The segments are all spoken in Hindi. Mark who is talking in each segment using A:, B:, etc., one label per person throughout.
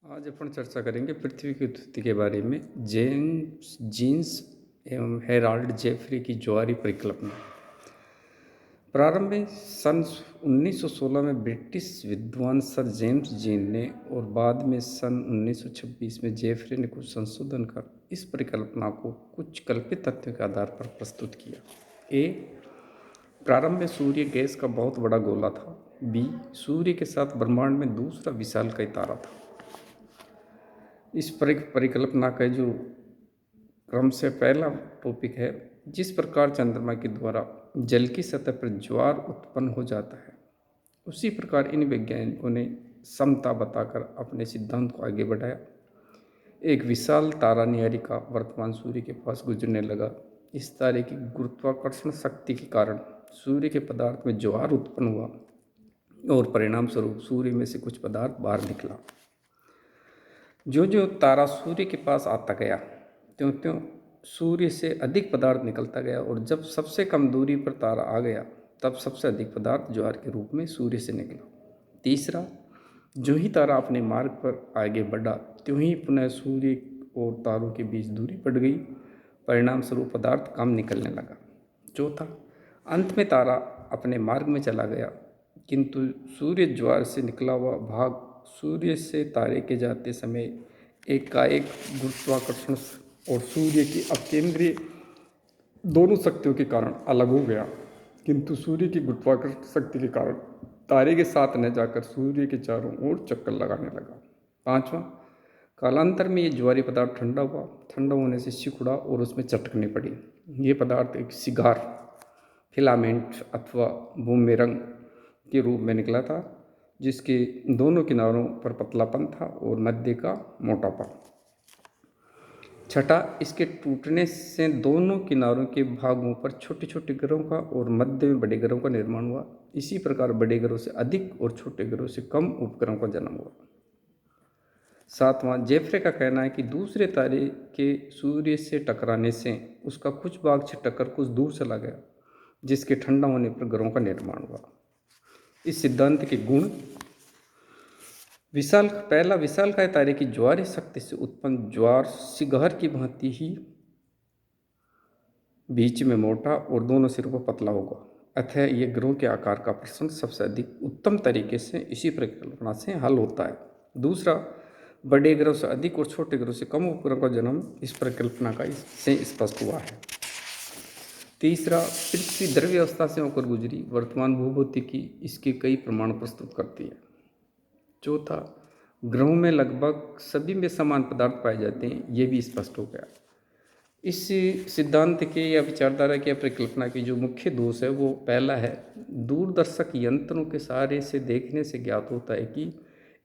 A: आज अपन चर्चा करेंगे पृथ्वी की उत्पत्ति के बारे में। जेम्स जीन्स एवं हेराल्ड जेफरी की ज्वारीय परिकल्पना। प्रारंभ में सन 1916 में ब्रिटिश विद्वान सर जेम्स जीन ने और बाद में सन 1926 में जेफरी ने कुछ संशोधन कर इस परिकल्पना को कुछ कल्पित तथ्यों के आधार पर प्रस्तुत किया। ए, प्रारंभ में सूर्य गैस का बहुत बड़ा गोला था। बी, सूर्य के साथ ब्रह्मांड में दूसरा विशालकाय तारा था। इस परिकल्पना का जो क्रम से पहला टॉपिक है, जिस प्रकार चंद्रमा के द्वारा जल की सतह पर ज्वार उत्पन्न हो जाता है, उसी प्रकार इन वैज्ञानिकों ने समता बताकर अपने सिद्धांत को आगे बढ़ाया। एक विशाल तारा न्यारिका वर्तमान सूर्य के पास गुजरने लगा। इस तारे की गुरुत्वाकर्षण शक्ति के कारण सूर्य के पदार्थ में ज्वार उत्पन्न हुआ और परिणाम स्वरूप सूर्य में से कुछ पदार्थ बाहर निकला। जो जो तारा सूर्य के पास आता गया, त्यों त्यों सूर्य से अधिक पदार्थ निकलता गया और जब सबसे कम दूरी पर तारा आ गया, तब सबसे अधिक पदार्थ ज्वार के रूप में सूर्य से निकला। तीसरा, जो ही तारा अपने मार्ग पर आगे बढ़ा, त्यों ही पुनः सूर्य और तारों के बीच दूरी बढ़ गई, परिणाम स्वरूप पदार्थ कम निकलने लगा। चौथा, अंत में तारा अपने मार्ग में चला गया, किंतु सूर्य ज्वार से निकला हुआ भाग सूर्य से तारे के जाते समय एकाएक गुरुत्वाकर्षण और सूर्य की अपकेंद्रीय दोनों शक्तियों के कारण अलग हो गया, किंतु सूर्य की गुरुत्वाकर्षण शक्ति के कारण तारे के साथ न जाकर सूर्य के चारों ओर चक्कर लगाने लगा। पांचवा, कालांतर में ये ज्वारीय पदार्थ ठंडा हुआ। ठंडा होने से सिकुड़ा और उसमें चटकने पड़ी। ये पदार्थ एक सिगार, फिलामेंट अथवा बूमेरंग के रूप में निकला था, जिसके दोनों किनारों पर पतलापन था और मध्य का मोटापा। छठा, इसके टूटने से दोनों किनारों के भागों पर छोटे छोटे ग्रहों का और मध्य में बड़े ग्रहों का निर्माण हुआ। इसी प्रकार बड़े ग्रहों से अधिक और छोटे ग्रहों से कम उपग्रहों का जन्म हुआ। सातवां, जेफरे का कहना है कि दूसरे तारे के सूर्य से टकराने से उसका कुछ भाग छिटककर कुछ दूर चला गया, जिसके ठंडा होने पर ग्रहों का निर्माण हुआ। इस सिद्धांत के गुण: पहला, विशालकाय तारे की ज्वारीय शक्ति से उत्पन्न ज्वार सिगार की भांति ही बीच में मोटा और दोनों सिरों पर पतला होगा। अतः ये ग्रहों के आकार का प्रश्न सबसे अधिक उत्तम तरीके से इसी परिकल्पना से हल होता है। दूसरा, बड़े ग्रहों से अधिक और छोटे ग्रहों से कम उपग्रहों का जन्म इस परिकल्पना का से स्पष्ट हुआ है। तीसरा, पृथ्वी द्रव्य अवस्था से होकर गुजरी वर्तमान भूभौतिकी इसके कई प्रमाण प्रस्तुत करती है। चौथा, ग्रहों में लगभग सभी में समान पदार्थ पाए जाते हैं, ये भी स्पष्ट हो गया। इस सिद्धांत के या विचारधारा की या परिकल्पना की जो मुख्य दोष है, वो पहला है, दूरदर्शक यंत्रों के सहारे से देखने से ज्ञात होता है कि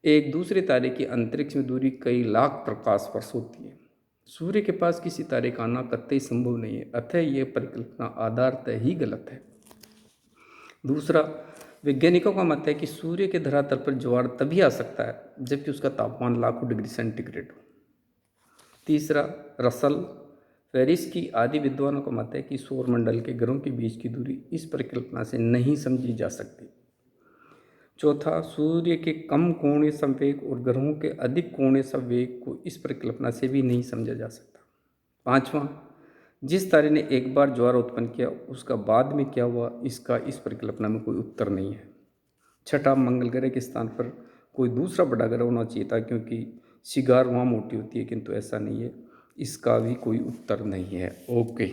A: एक दूसरे तारे की अंतरिक्ष में दूरी कई लाख प्रकाश वर्ष होती है। सूर्य के पास किसी तारे का आना कतई संभव नहीं है, अतः यह परिकल्पना आधारतः ही गलत है। दूसरा, वैज्ञानिकों का मत है कि सूर्य के धरातल पर ज्वार तभी आ सकता है जबकि उसका तापमान लाखों डिग्री सेंटीग्रेड हो। तीसरा, रसल पेरिस की आदि विद्वानों का मत है कि सौरमंडल के ग्रहों के बीच की दूरी इस परिकल्पना से नहीं समझी जा सकती। चौथा, सूर्य के कम कोणीय संवेग और ग्रहों के अधिक कोणीय संवेग को इस परिकल्पना से भी नहीं समझा जा सकता। पांचवा, जिस तारे ने एक बार ज्वार उत्पन्न किया, उसका बाद में क्या हुआ, इसका इस परिकल्पना में कोई उत्तर नहीं है। छठा, मंगल ग्रह के स्थान पर कोई दूसरा बड़ा ग्रह होना चाहिए था, क्योंकि सिगार वहाँ मोटी होती है, किंतु ऐसा नहीं है, इसका भी कोई उत्तर नहीं है। ओके।